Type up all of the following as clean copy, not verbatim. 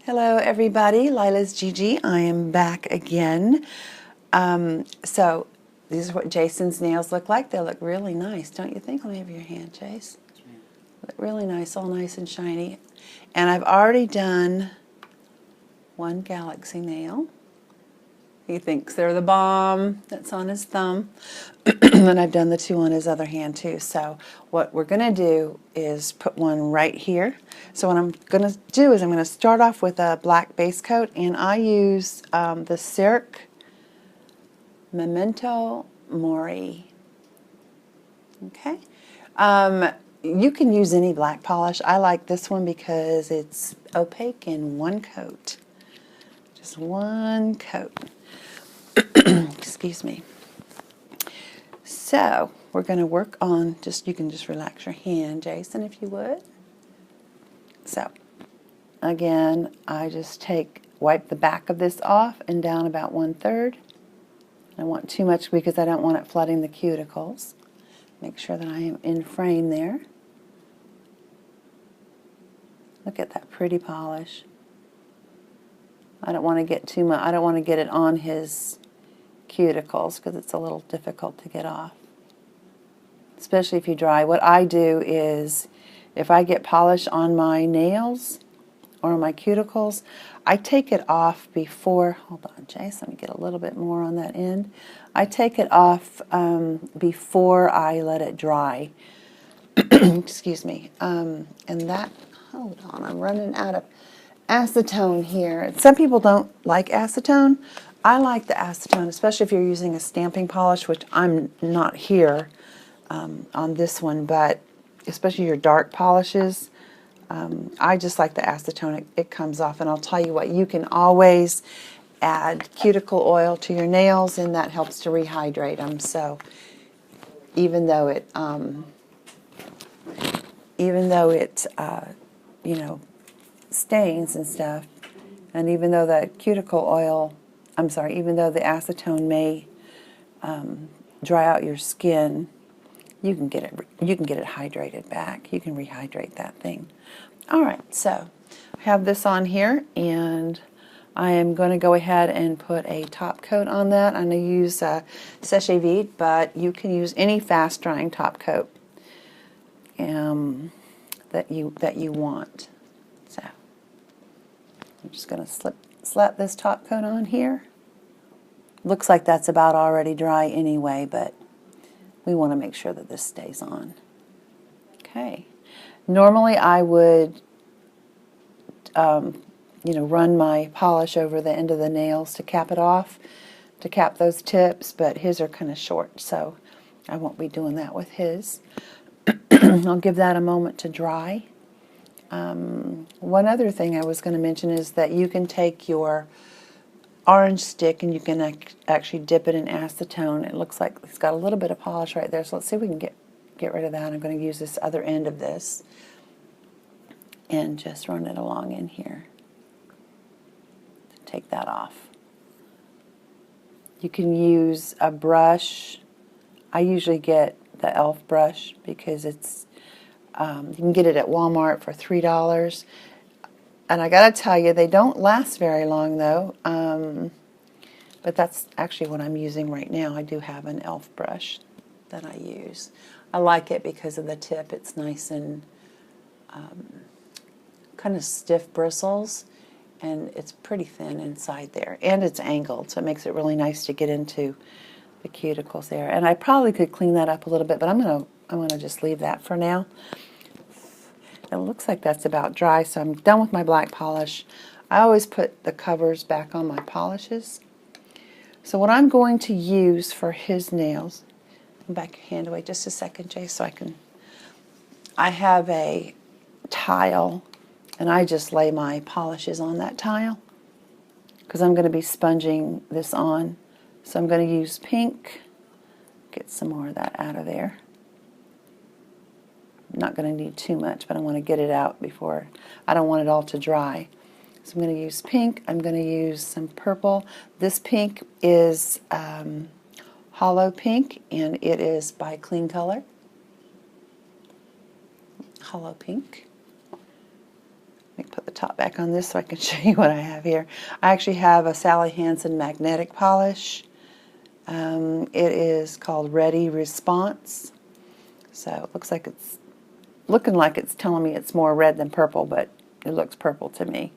Hello everybody, Lila's Gigi. I am back again. So these are what Jason's nails look like. They look really nice, don't you think? Let me have your hand, Jace. Look really nice, all nice and shiny. And I've already done one galaxy nail. He thinks they're the bomb. That's on his thumb. And I've done the two on his other hand too. So what we're going to do is put one right here. So what I'm going to do is I'm going to start off with a black base coat, and I use the Cirque Memento Mori. Okay. You can use any black polish. I like this one because it's opaque in one coat. Just one coat. Excuse me. So we're going to work on you can just relax your hand, Jason, if you would. So again, I just wipe the back of this off and down about 1/3. I don't want too much because I don't want it flooding the cuticles. Make sure that I am in frame there. Look at that pretty polish. I don't want to get too much. I don't want to get it on his cuticles because it's a little difficult to get off, especially if you dry. What I do is if I get polish on my nails or on my cuticles, I take it off before, hold on Jace, let me get a little bit more on that end. I take it off before I let it dry. Excuse me. And that, hold on, I'm running out of acetone here. Some people don't like acetone. I like the acetone, especially if you're using a stamping polish, which I'm not here on this one, but especially your dark polishes, I just like the acetone. It comes off, and I'll tell you what, you can always add cuticle oil to your nails, and that helps to rehydrate them. So even though it, you know, stains and stuff, and even though the cuticle oil, even though the acetone may dry out your skin, you can get it hydrated back. You can rehydrate that thing. All right, so I have this on here, and I am going to go ahead and put a top coat on that. I'm going to use Séché Vite, but you can use any fast drying top coat that you want. So I'm just going to slap this top coat on here. Looks like that's about already dry anyway, but we want to make sure that this stays on. Okay. Normally I would, run my polish over the end of the nails to cap it off, to cap those tips, but his are kind of short, so I won't be doing that with his. I'll give that a moment to dry. One other thing I was going to mention is that you can take your orange stick and you can actually dip it in acetone. It looks like it's got a little bit of polish right there, so let's see if we can get rid of that. I'm going to use this other end of this and just run it along in here to take that off. You can use a brush. I usually get the e.l.f. brush because it's you can get it at Walmart for $3. And I got to tell you, they don't last very long though. But that's actually what I'm using right now. I do have an e.l.f. brush that I use. I like it because of the tip. It's nice and kind of stiff bristles, and it's pretty thin inside there. And it's angled, so it makes it really nice to get into the cuticles there. And I probably could clean that up a little bit, but I'm gonna just leave that for now. It looks like that's about dry, so I'm done with my black polish. I always put the covers back on my polishes. So what I'm going to use for his nails, back your hand away just a second, Jay, so I have a tile, and I just lay my polishes on that tile because I'm going to be sponging this on. So I'm going to use pink, get some more of that out of there. I'm not going to need too much, but I want to get it out before, I don't want it all to dry. So I'm going to use pink. I'm going to use some purple. This pink is Hollow Pink, and it is by Clean Color. Hollow Pink. Let me put the top back on this so I can show you what I have here. I actually have a Sally Hansen magnetic polish. It is called Ready Response. So it looks like it's looking like it's telling me it's more red than purple, but it looks purple to me.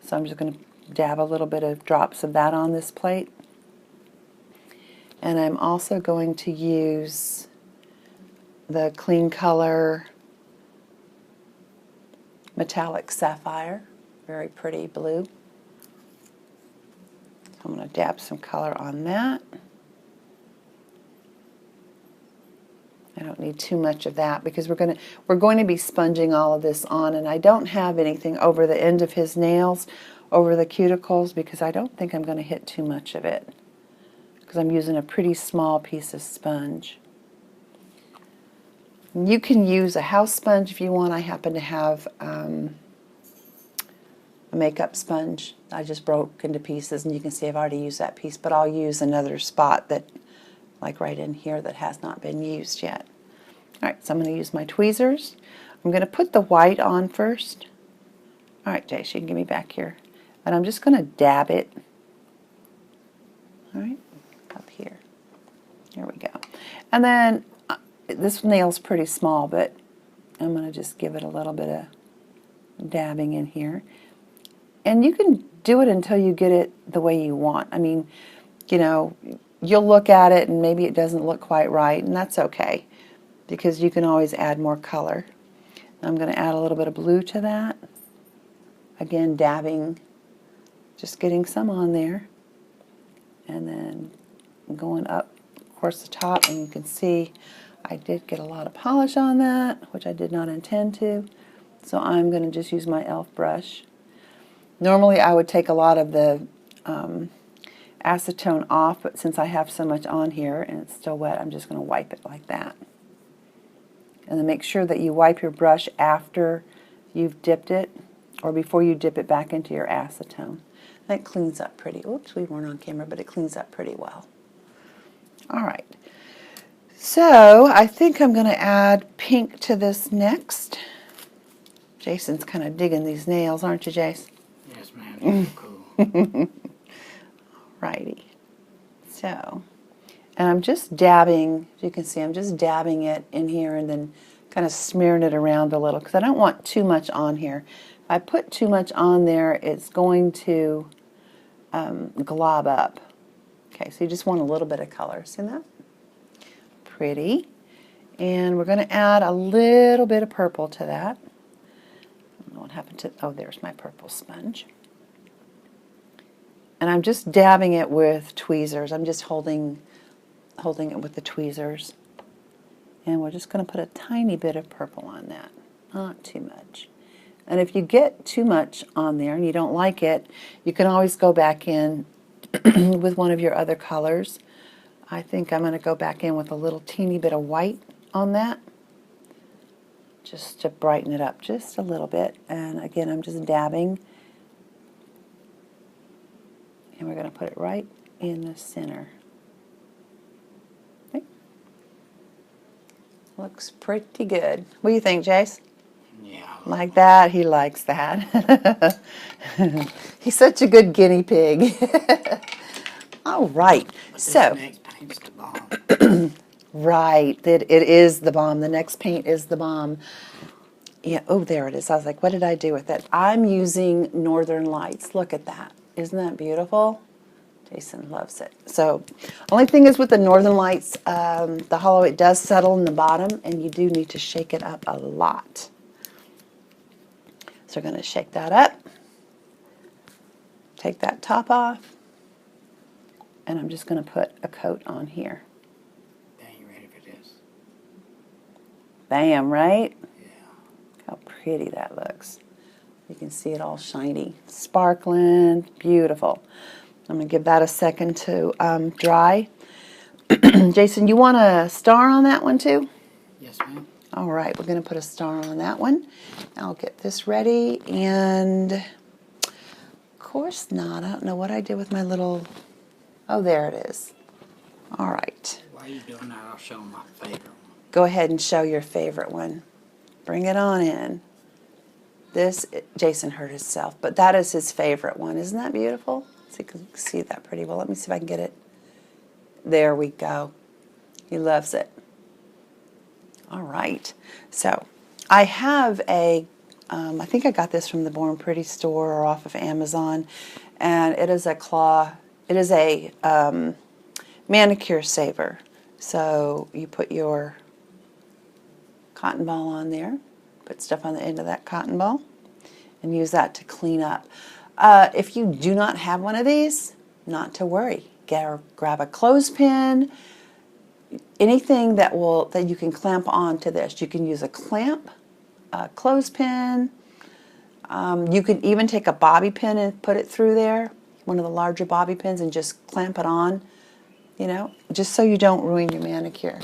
So I'm just going to dab a little bit of drops of that on this plate. And I'm also going to use the Clean Color Metallic Sapphire, very pretty blue. So I'm going to dab some color on that. I don't need too much of that because we're going to be sponging all of this on, and I don't have anything over the end of his nails, over the cuticles, because I don't think I'm going to hit too much of it because I'm using a pretty small piece of sponge. You can use a house sponge if you want. I happen to have a makeup sponge I just broke into pieces, and you can see I've already used that piece, but I'll use another spot that, like right in here, that has not been used yet. All right, so I'm going to use my tweezers. I'm going to put the white on first. All right, Jace, you can give me back here. And I'm just going to dab it. All right, up here. There we go. And then this nail's pretty small, but I'm going to just give it a little bit of dabbing in here. And you can do it until you get it the way you want. I mean, you know, you'll look at it and maybe it doesn't look quite right, and that's okay because you can always add more color. I'm going to add a little bit of blue to that. Again, dabbing, just getting some on there. And then going up, of course, the top, and you can see I did get a lot of polish on that, which I did not intend to. So I'm going to just use my e.l.f. brush. Normally I would take a lot of the acetone off, but since I have so much on here and it's still wet, I'm just going to wipe it like that. And then make sure that you wipe your brush after you've dipped it or before you dip it back into your acetone. That cleans up pretty. Oops, we weren't on camera, but it cleans up pretty well. All right. So I think I'm going to add pink to this next. Jason's kind of digging these nails, aren't you, Jace? Yes, ma'am. Cool. Righty. So, and I'm just dabbing, as you can see, I'm just dabbing it in here and then kind of smearing it around a little because I don't want too much on here. If I put too much on there, it's going to glob up. Okay, so you just want a little bit of color. See that? Pretty. And we're going to add a little bit of purple to that. I don't know what happened to, oh, there's my purple sponge. And I'm just dabbing it with tweezers. I'm just holding it with the tweezers. And we're just going to put a tiny bit of purple on that. Not too much. And if you get too much on there and you don't like it, you can always go back in with one of your other colors. I think I'm going to go back in with a little teeny bit of white on that, just to brighten it up just a little bit. And again, I'm just dabbing. And we're going to put it right in the center. Okay. Looks pretty good. What do you think, Jace? Yeah. Like that? He likes that. He's such a good guinea pig. All right. But So, this next paint's the bomb. right. It is the bomb. The next paint is the bomb. Yeah. Oh, there it is. I was like, what did I do with it? I'm using Northern Lights. Look at that. Isn't that beautiful? Jason loves it. So, only thing is with the Northern Lights, the hollow, it does settle in the bottom, and you do need to shake it up a lot. So we're going to shake that up. Take that top off. And I'm just going to put a coat on here. Dang, you ready for this? Bam, right? Yeah. Look how pretty that looks. You can see it all shiny, sparkling, beautiful. I'm going to give that a second to dry. Jason, you want a star on that one too? Yes, ma'am. All right, we're going to put a star on that one. I'll get this ready, and of course not. I don't know what I did with my little, oh, there it is. All right. While you're doing that, I'll show my favorite one. Go ahead and show your favorite one. Bring it on in. Jason hurt himself, but that is his favorite one. Isn't that beautiful? So you can see that pretty well. Let me see if I can get it. There we go. He loves it. All right. So I have I think I got this from the Born Pretty store or off of Amazon, and it is a manicure saver. So you put your cotton ball on there, put stuff on the end of that cotton ball, and use that to clean up. If you do not have one of these, not to worry. Grab a clothespin, anything that you can clamp onto this. You can use a clamp, a clothespin. You can even take a bobby pin and put it through there, one of the larger bobby pins, and just clamp it on, just so you don't ruin your manicure.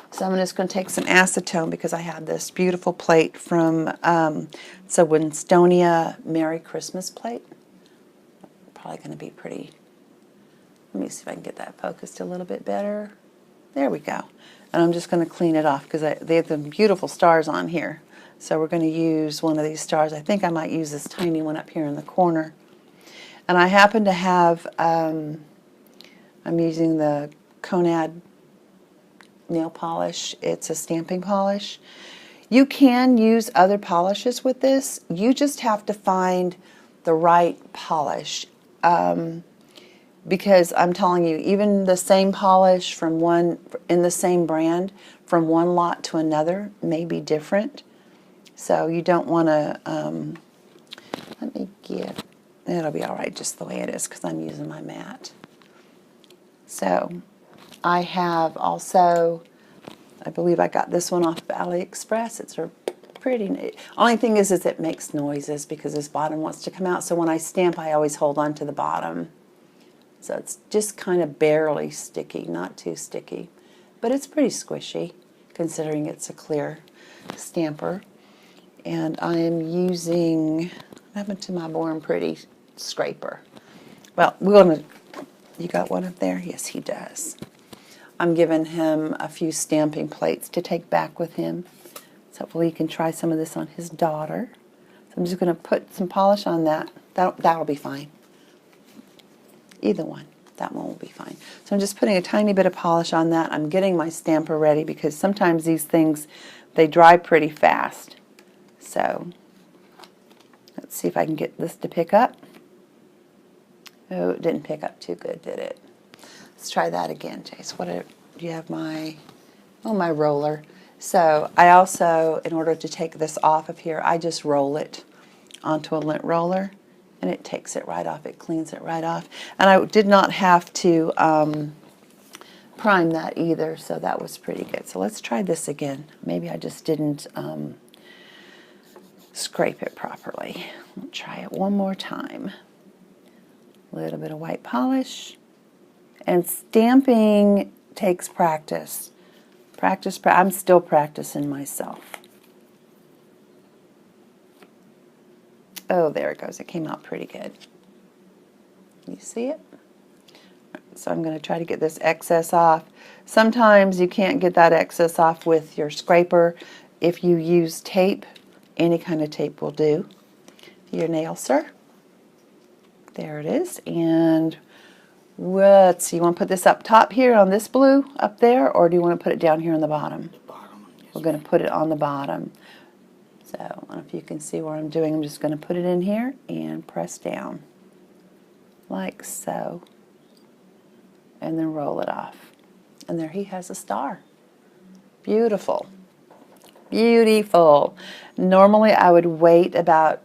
So I'm just going to take some acetone because I have this beautiful plate from, it's a Winstonia Merry Christmas plate. Probably going to be pretty. Let me see if I can get that focused a little bit better. There we go. And I'm just going to clean it off because they have some beautiful stars on here. So we're going to use one of these stars. I think I might use this tiny one up here in the corner. And I happen to have, I'm using the Conad nail polish. It's a stamping polish. You can use other polishes with this. You just have to find the right polish. Because I'm telling you, even the same polish in the same brand, from one lot to another may be different. So you don't want to, it'll be all right just the way it is because I'm using my mat. So I have also, I believe I got this one off of AliExpress. It's a pretty neat. Only thing is it makes noises because this bottom wants to come out. So when I stamp, I always hold on to the bottom. So it's just kind of barely sticky, not too sticky. But it's pretty squishy considering it's a clear stamper. And I am using, what happened to my Born Pretty scraper? Well, you got one up there? Yes, he does. I'm giving him a few stamping plates to take back with him. So hopefully he can try some of this on his daughter. So I'm just going to put some polish on that. That'll be fine. Either one. That one will be fine. So I'm just putting a tiny bit of polish on that. I'm getting my stamper ready because sometimes these things, they dry pretty fast. So let's see if I can get this to pick up. Oh, it didn't pick up too good, did it? Let's try that again, Chase. Do you have my roller? So I also, in order to take this off of here, I just roll it onto a lint roller. And it takes it right off. It cleans it right off. And I did not have to prime that either, so that was pretty good. So let's try this again. Maybe I just didn't scrape it properly. We'll try it one more time. A little bit of white polish. And stamping takes practice. I'm still practicing myself. Oh, there it goes. It came out pretty good. You see it? So I'm going to try to get this excess off. Sometimes you can't get that excess off with your scraper. If you use tape, any kind of tape will do. Your nail, sir. There it is. And let's see, you want to put this up top here on this blue up there, or do you want to put it down here on the bottom? The bottom. Yes, we're going to put it on the bottom. So I don't know if you can see what I'm doing. I'm just going to put it in here and press down like so, and then roll it off. And there he has a star. Beautiful. Beautiful. Normally I would wait about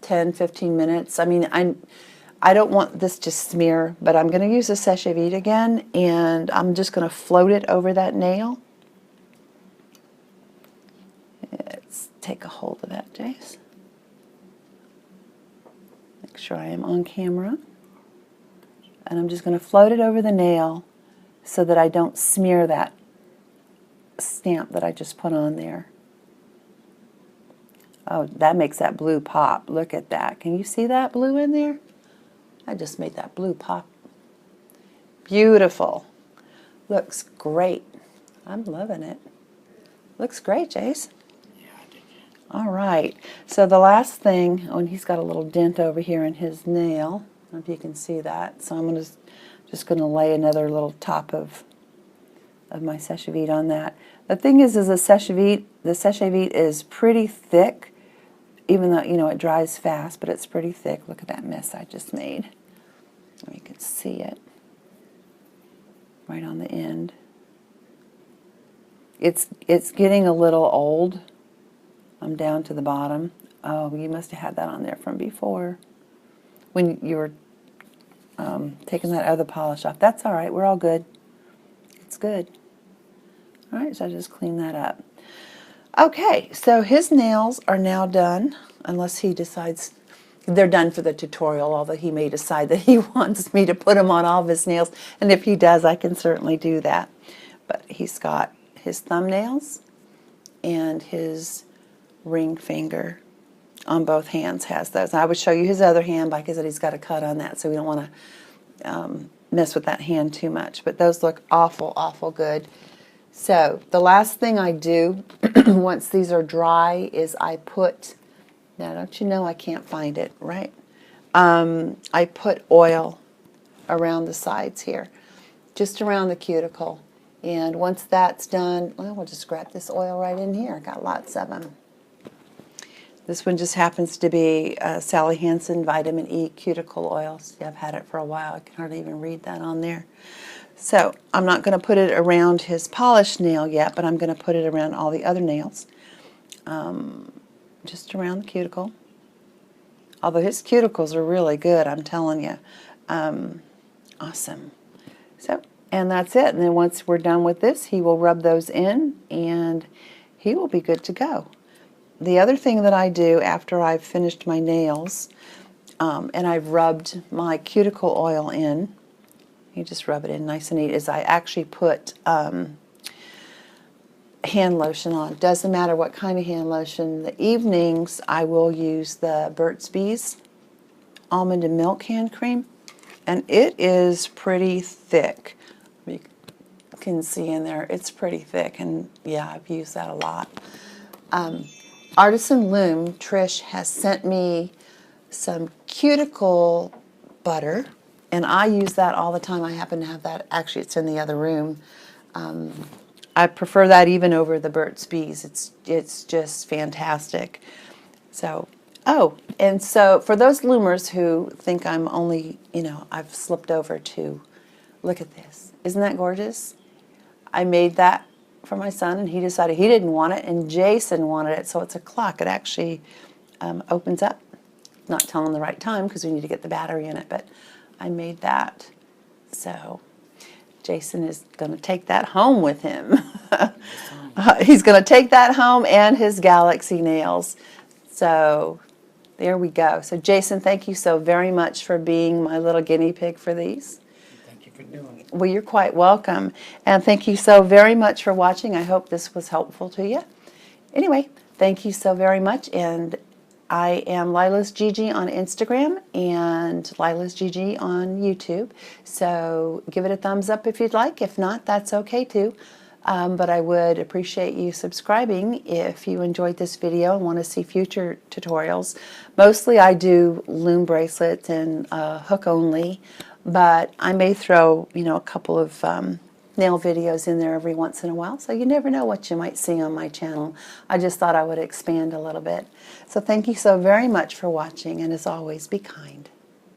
10-15 minutes. I mean, I don't want this to smear, but I'm going to use the Sèche Vite again, and I'm just going to float it over that nail. Let's take a hold of that, Jace. Make sure I am on camera. And I'm just going to float it over the nail so that I don't smear that stamp that I just put on there. Oh, that makes that blue pop. Look at that. Can you see that blue in there? I just made that blue pop. Beautiful. Looks great. I'm loving it. Looks great, Jace. Yeah, I did. All right, so the last thing, oh, and he's got a little dent over here in his nail. I don't know if you can see that. So I'm just going to lay another little top of my sèche vide on that. The thing is the sèche vide is pretty thick, even though, you know, it dries fast, but it's pretty thick. Look at that mess I just made. You can see it right on the end. It's getting a little old. I'm down to the bottom. Oh, you must have had that on there from before when you were taking that other polish off. That's all right. We're all good. It's good. All right, so I just clean that up. Okay, so his nails are now done, unless he decides they're done for the tutorial, although he may decide that he wants me to put them on all of his nails, and if he does, I can certainly do that. But he's got his thumbnails and his ring finger on both hands has those. I would show you his other hand, like I said, he's got a cut on that, so we don't want to mess with that hand too much. But those look awful, awful good. So the last thing I do once these are dry is I put, now don't you know I can't find it, right? I put oil around the sides here, just around the cuticle. And once that's done, well, we'll just grab this oil right in here. I got lots of them. This one just happens to be Sally Hansen Vitamin E Cuticle Oil. See, I've had it for a while. I can hardly even read that on there. So I'm not going to put it around his polished nail yet, but I'm going to put it around all the other nails. Just around the cuticle. Although his cuticles are really good, I'm telling you. Awesome. So, and that's it. And then once we're done with this, he will rub those in, and he will be good to go. The other thing that I do after I've finished my nails, and I've rubbed my cuticle oil in, you just rub it in nice and neat, is I actually put hand lotion on. Doesn't matter what kind of hand lotion. The evenings I will use the Burt's Bees almond and milk hand cream, and it is pretty thick. You can see in there it's pretty thick, and yeah, I've used that a lot. Artisan Loom, Trish, has sent me some cuticle butter, and I use that all the time. I happen to have that. Actually, it's in the other room. I prefer that even over the Burt's Bees. It's just fantastic. So, oh, and so for those loomers who think I'm only, you know, I've slipped over to, look at this. Isn't that gorgeous? I made that for my son, and he decided he didn't want it, and Jason wanted it, so it's a clock. It actually opens up. Not telling the right time because we need to get the battery in it, but I made that. So Jason is going to take that home with him. He's going to take that home and his Galaxy nails. So there we go. So Jason, thank you so very much for being my little guinea pig for these. Thank you for doing it. Well, you're quite welcome. And thank you so very much for watching. I hope this was helpful to you. Anyway, thank you so very much. And I am Lila's Gigi on Instagram and Lila's Gigi on YouTube. So give it a thumbs up if you'd like. If not, that's okay too. But I would appreciate you subscribing if you enjoyed this video and want to see future tutorials. Mostly I do loom bracelets and hook only, but I may throw, you know, a couple of nail videos in there every once in a while, so you never know what you might see on my channel. I just thought I would expand a little bit. So thank you so very much for watching, and as always, be kind.